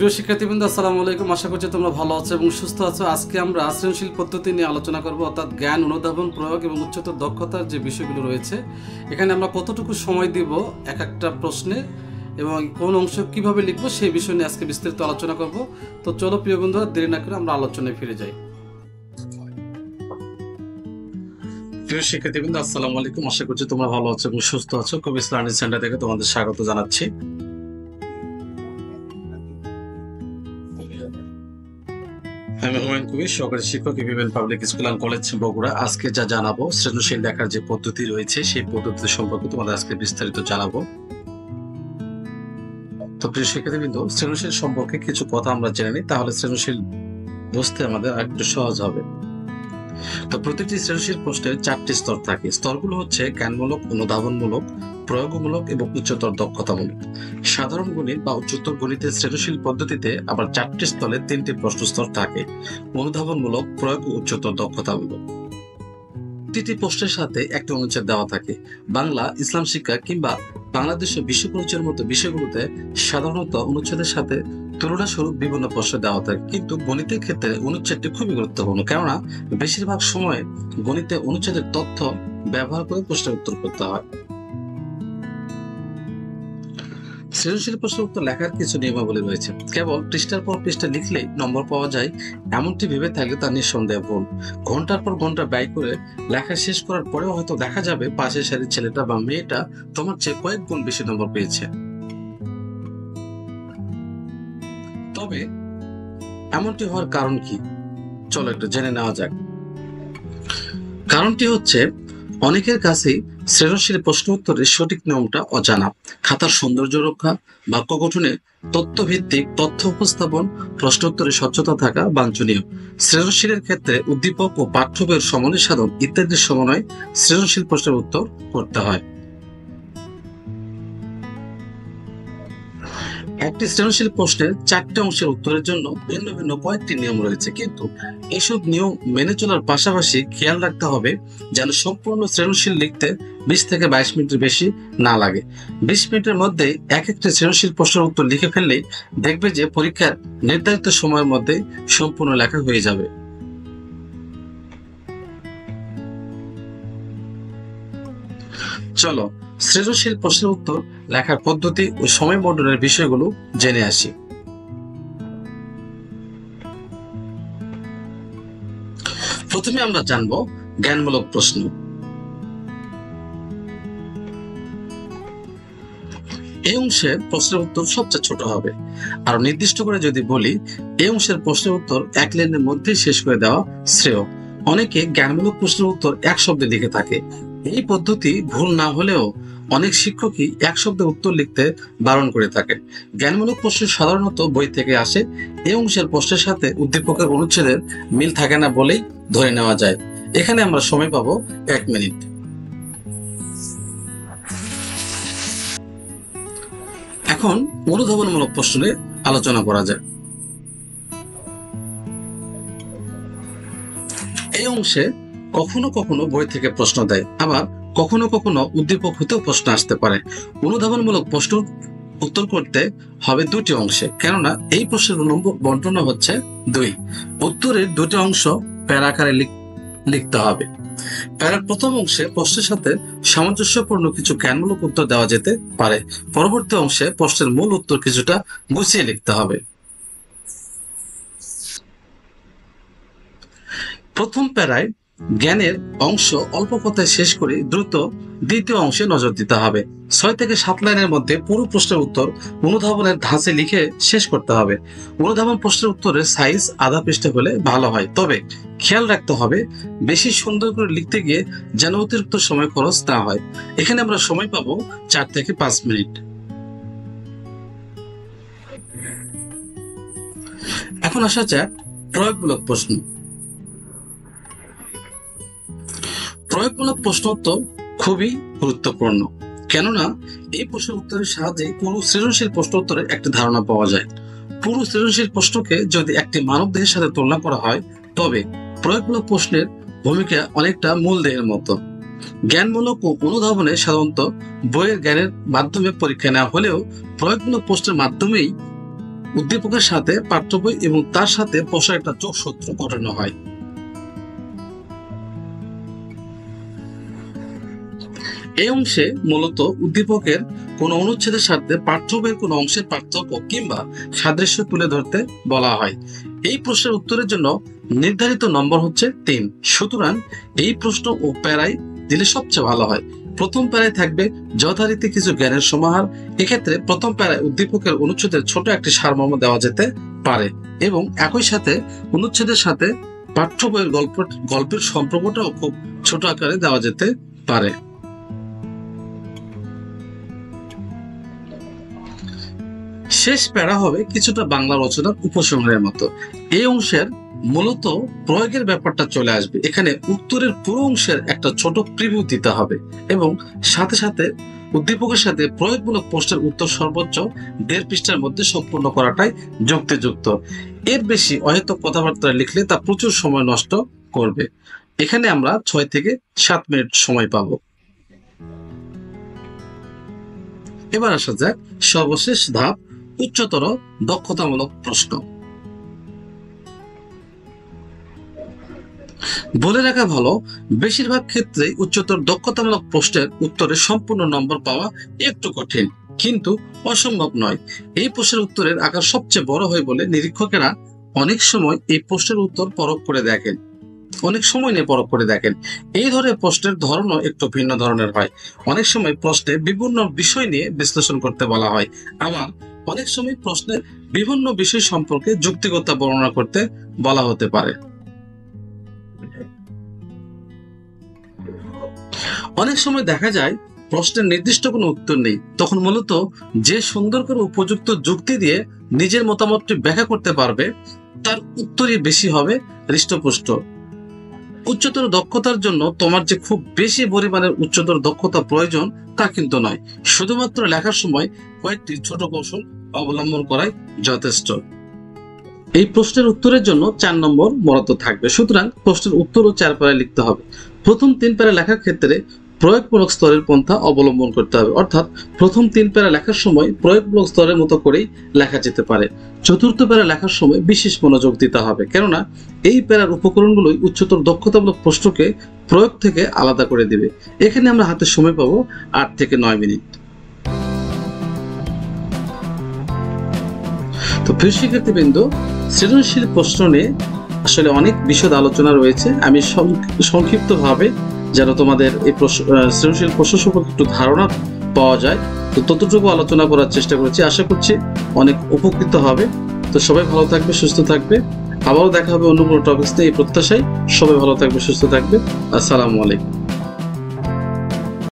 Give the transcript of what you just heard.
প্রিয় শিক্ষার্থীবৃন্দ, আসসালামু আলাইকুম। আশা করছি তোমরা ভালো আছো এবং সুস্থ আছো। আজকে আমরা সৃজনশীল পদ্ধতি নিয়ে আলোচনা করব, অর্থাৎ জ্ঞান, অনুধাবন, প্রয়োগ এবং উচ্চতর দক্ষতার যে বিষয়গুলো রয়েছে, এখানে আমরা কতটুকু সময় দিব এক একটা প্রশ্নে এবং কোন অংশ কিভাবে লিখবো সেই বিষয় নিয়ে আজকে বিস্তারিত আলোচনা করব। তো চলো প্রিয় বন্ধুরা, দেরি না করে আমরা আলোচনায় ফিরে যাই। প্রিয় শিক্ষার্থীবৃন্দ, আসসালামু আলাইকুম। আশা করছি তোমরা ভালো আছো এবং সুস্থ আছো। কবিস লার্নিং সেন্টার থেকে তোমাদের স্বাগত জানাচ্ছি। আমি হুমায়ুন কবির, সহকারী শিক্ষক, EBN public school and college, Bogura. আজকে যা জানাবো, সৃজনশীল লেখার যে পদ্ধতি রয়েছে সেই পদ্ধতি সম্পর্কে তোমাদের আজকে বিস্তারিত জানাবো। তো প্রিয় শিক্ষার্থীবৃন্দ, সৃজনশীল সম্পর্কে কিছু কথা আমরা জেনে নিই, তাহলে সৃজনশীল বুঝতে আমাদের একটু সহজ হবে। তো প্রতিটি সৃজনশীল প্রশ্নের 4টি স্তর থাকে। স্তরগুলো হচ্ছে জ্ঞানমূলক, অনুধাবনমূলক, প্রয়োগমূলক এবং উচ্চতর দক্ষতামূলক। সাধারণ গণিত বা উচ্চতর গণিতের সৃজনশীল পদ্ধতিতে আবার 4টি স্তরে 3টি প্রশ্ন স্তর থাকে: অনুধাবনমূলক, প্রয়োগ ও উচ্চতর দক্ষতামূলক। প্রতিটি প্রশ্নের সাথে একটি অনুচ্ছেদ দেওয়া থাকে। বাংলা, ইসলাম শিক্ষা কিংবা বাংলাদেশ ও বিশ্ব পরিচয়ের মতো বিষয়গুলোতে সাধারণত অনুচ্ছেদের সাথে তুলনাস্বরূপ বিভিন্ন প্রশ্ন দেওয়া থাকে, কিন্তু গণিতের ক্ষেত্রে অনুচ্ছেদটি খুবই গুরুত্বপূর্ণ, কেননা বেশিরভাগ সময় গণিতে অনুচ্ছেদের তথ্য ব্যবহার করে প্রশ্নের উত্তর করতে হয়। সৃজনশীল প্রশ্নের উত্তর লেখার কিছু নিয়মাবলী রয়েছে। কেবল পৃষ্ঠার পর পৃষ্ঠা লিখলেই নম্বর পাওয়া যায় এমনটি ভেবে থাকলে তা নিঃসন্দেহ ভুল। ঘন্টার পর ঘন্টা ব্যয় করে লেখা শেষ করার পরেও হয়তো দেখা যাবে পাশের সারির ছেলেটা বা মেয়েটা তোমার চেয়ে কয়েক গুণ বেশি নম্বর পেয়েছে। তবে এমনটি হওয়ার কারণ কি, চলো একটু জেনে নেওয়া যাক। কারণটি হচ্ছে অনেকের কাছেই সৃজনশীল প্রশ্ন উত্তরের সঠিক নিয়মটা অজানা। খাতার সৌন্দর্য রক্ষা, বাক্য গঠনে তথ্যভিত্তিক তথ্য উপস্থাপন, প্রশ্ন উত্তরে স্বচ্ছতা থাকা বাঞ্ছনীয়। সৃজনশীলের ক্ষেত্রে উদ্দীপক ও পাঠ্য বইয়ের সমন্বয় সাধন ইত্যাদির সমন্বয়ে সৃজনশীল প্রশ্নের উত্তর করতে হয়। একটি সৃজনশীল প্রশ্নের 4টি অংশের উত্তরের জন্য ভিন্ন ভিন্ন কয়েকটি নিয়ম রয়েছে, কিন্তু এসব নিয়ম মেনে চলার পাশাপাশি খেয়াল রাখতে হবে যেন সম্পূর্ণ সৃজনশীল লিখতে 20 থেকে 22 মিনিটের বেশি না লাগে। 20 মিনিটের মধ্যে এক একটি সৃজনশীল প্রশ্নের উত্তর লিখে ফেললেই দেখবে যে পরীক্ষার নির্ধারিত সময়ের মধ্যে সম্পূর্ণ লেখা হয়ে যাবে। চলো সৃজনশীল প্রশ্নের উত্তর লেখার পদ্ধতি ও সময় বর্ণনের বিষয়গুলো জেনে আসি। প্রথমে আমরা জানবো জ্ঞানমূলক প্রশ্ন। এই অংশের প্রশ্নের উত্তর সবচেয়ে ছোট হবে। আর নির্দিষ্ট করে যদি বলি, এই অংশের প্রশ্নের উত্তর 1 লাইনের মধ্যে শেষ করে দেওয়া শ্রেয়। অনেকে জ্ঞানমূলক প্রশ্নের উত্তর 1 শব্দে লিখে থাকে। এই পদ্ধতি ভুল না হলেও অনেক শিক্ষকই 1 শব্দে উত্তর লিখতে বারণ করে থাকে। জ্ঞানমূলক প্রশ্ন সাধারণত বই থেকে আসে। এই অংশের প্রশ্নের সাথে উদ্দীপকের অনুচ্ছেদের মিল থাকে না বলেই ধরে নেওয়া যায়। এখানে আমরা সময় পাবো 1 মিনিট। এখন অনুধাবনমূলক প্রশ্ন নিয়ে আলোচনা করা যায়। এই অংশে কখনো কখনো বই থেকে প্রশ্ন দেয়, আবার কখনো কখনো উদ্দীপক হতেও প্রশ্ন আসতে পারে। অনুধাবনমূলক প্রশ্ন উত্তর করতে হবে 2টি অংশে, কেননা এই প্রশ্নের নম্বর বন্টন হচ্ছে 2। উত্তরের 2টি অংশ প্যারা আকারে লিখতে হবে। প্যারার প্রথম অংশে প্রশ্নের সাথে সামঞ্জস্যপূর্ণ কিছু জ্ঞানমূলক উত্তর দেওয়া যেতে পারে। পরবর্তী অংশে প্রশ্নের মূল উত্তর কিছুটা গুছিয়ে লিখতে হবে। প্রথম প্যারায় জ্ঞানের অংশ অল্প কথায় শেষ করে দ্রুত দ্বিতীয় অংশে নজর দিতে হবে। 6 থেকে 7 লাইনের মধ্যে পুরো প্রশ্নের উত্তর অনুধাবনের ধাঁচে লিখে শেষ করতে হবে। অনুধাবন প্রশ্নের উত্তরের সাইজ আধা পৃষ্ঠা হলে ভালো হয়, তবে খেয়াল রাখতে হবে বেশি সুন্দর করে লিখতে গিয়ে যেন অতিরিক্ত সময় খরচ না হয়। এখানে আমরা সময় পাবো 4 থেকে 5 মিনিট। এখন আসা যাক প্রয়োগমূলক প্রশ্ন। প্রয়োগমূলক প্রশ্ন উত্তর খুবই গুরুত্বপূর্ণ, কেননা এই প্রশ্নের উত্তরের সাহায্যে পুরো সৃজনশীল প্রশ্ন উত্তরের একটি ধারণা পাওয়া যায়। পুরো সৃজনশীল প্রশ্নকে যদি একটি মানব দেহের সাথে তুলনা করা হয়, তবে প্রয়োগমূলক প্রশ্নের ভূমিকা অনেকটা মূল দেহের মতো। জ্ঞানমূলক ও অনুধাবনে সাধারণত বইয়ের জ্ঞানের মাধ্যমে পরীক্ষা নেওয়া হলেও প্রয়োগমূলক প্রশ্নের মাধ্যমেই উদ্দীপকের সাথে পাঠ্য বই এবং তার সাথে প্রশ্নের একটা যোগসূত্র ঘটানো হয়। এই অংশে মূলত উদ্দীপকের কোন অনুচ্ছেদের সাথে পাঠ্য বইয়ের কোন অংশের পার্থক্য কিংবা সাদৃশ্য তুলে ধরতে বলা হয়। এই প্রশ্নের উত্তরের জন্য নির্ধারিত নম্বর হচ্ছে 3। সুতরাং এই প্রশ্ন ও প্যারায় দিলে সবচেয়ে ভালো হয়। প্রথম প্যারায় থাকবে যথারীতি কিছু জ্ঞানের সমাহার। এক্ষেত্রে প্রথম প্যারায় উদ্দীপকের অনুচ্ছেদের ছোট একটি সারমর্ম দেওয়া যেতে পারে এবং একই সাথে অনুচ্ছেদের সাথে পাঠ্য বইয়ের গল্পের সম্পর্কটাও খুব ছোট আকারে দেওয়া যেতে পারে। শেষ প্যারা হবে কিছুটা বাংলা রচনার উপসংহারের মতো। এই অংশের মূলত প্রয়োগের ব্যাপারটা চলে আসবে। এখানে উত্তরের পুরো অংশের একটা ছোট প্রিভিউ দিতে হবে এবং সাথে সাথে উদ্দীপকের সাথে প্রয়োগমূলক প্রশ্নের উত্তর সর্বোচ্চ 1.5 পৃষ্ঠার মধ্যে সম্পূর্ণ করাটাই যুক্তিযুক্ত। এর বেশি অহেতুক কথাবার্তা লিখলে তা প্রচুর সময় নষ্ট করবে। এখানে আমরা 6 থেকে 7 মিনিট সময় পাবো। এবার আসা যাক সর্বশেষ ধাপ, উচ্চতর দক্ষতামূলক প্রশ্ন। বলে রাখা ভালো, বেশিরভাগ ক্ষেত্রেই উচ্চতর দক্ষতামূলক প্রশ্নের উত্তরে সম্পূর্ণ নম্বর পাওয়া একটু কঠিন, কিন্তু অসম্ভব নয়। এই প্রশ্নের উত্তরের আকার সবচেয়ে বড় হয় বলে নিরীক্ষকেরা অনেক সময় এই প্রশ্নের উত্তর পরখ করে দেখেন, অনেক সময় নিয়ে পরখ করে দেখেন। এই ধরনের প্রশ্নের ধরনও একটু ভিন্ন ধরনের হয়। অনেক সময় প্রশ্নে বিভিন্ন বিষয় নিয়ে বিশ্লেষণ করতে বলা হয়, আবার অনেক সময় প্রশ্নে বিভিন্ন বিষয় সম্পর্কে যুক্তিগত বর্ণনা করতে বলা হতে পারে। অনেক সময় দেখা যায় প্রশ্নের নির্দিষ্ট কোনো উত্তর নেই, তখন মূলত যে সুন্দর করে উপযুক্ত যুক্তি দিয়ে নিজের মতামতটি ব্যাখ্যা করতে পারবে তার উত্তরই বেশি হবে হৃষ্টপুষ্ট। উচ্চতর দক্ষতার জন্য তোমার যে খুব বেশি পরিমাণের উচ্চতর দক্ষতা প্রয়োজন তা কিন্তু নয়, শুধুমাত্র লেখার সময় কয়েকটি ছোট কৌশল অবলম্বন করাই যথেষ্ট। এই প্রশ্নের উত্তরের জন্য 4 নম্বর বরাদ্দ থাকবে, সুতরাং প্রশ্নের উত্তরও 4 প্যারায় লিখতে হবে। প্রথম 3 প্যারা লেখার ক্ষেত্রে প্রয়োগমূলক স্তরের পন্থা অবলম্বন করতে হবে, অর্থাৎ প্রথম 3 প্যারা লেখার সময় প্রয়োগমূলক স্তরের মতো করেই লেখা যেতে পারে। চতুর্থ প্যারা লেখার সময় বিশেষ মনোযোগ দিতে হবে, কেননা এই প্যারার উপকরণগুলোই উচ্চতর দক্ষতামূলক প্রশ্নকে প্রয়োগ থেকে আলাদা করে দিবে। এখানে আমরা হাতে সময় পাবো 8 থেকে 9 মিনিট। তো প্রিয় শিক্ষার্থীবৃন্দ, সৃজনশীল প্রশ্ন নিয়ে আসলে অনেক বিশদ আলোচনা রয়েছে। আমি সংক্ষিপ্তভাবে যেন তোমাদের এই সৃজনশীল প্রশ্ন সম্পর্কে একটু ধারণা পাওয়া যায়, তো ততটুকু আলোচনা করার চেষ্টা করেছি। আশা করছি অনেক উপকৃত হবে। তো সবাই ভালো থাকবে, সুস্থ থাকবে। আবারও দেখা হবে অন্য কোনো টপিকস নিয়ে, এই প্রত্যাশায়। সবাই ভালো থাকবে, সুস্থ থাকবে। আসসালামু আলাইকুম।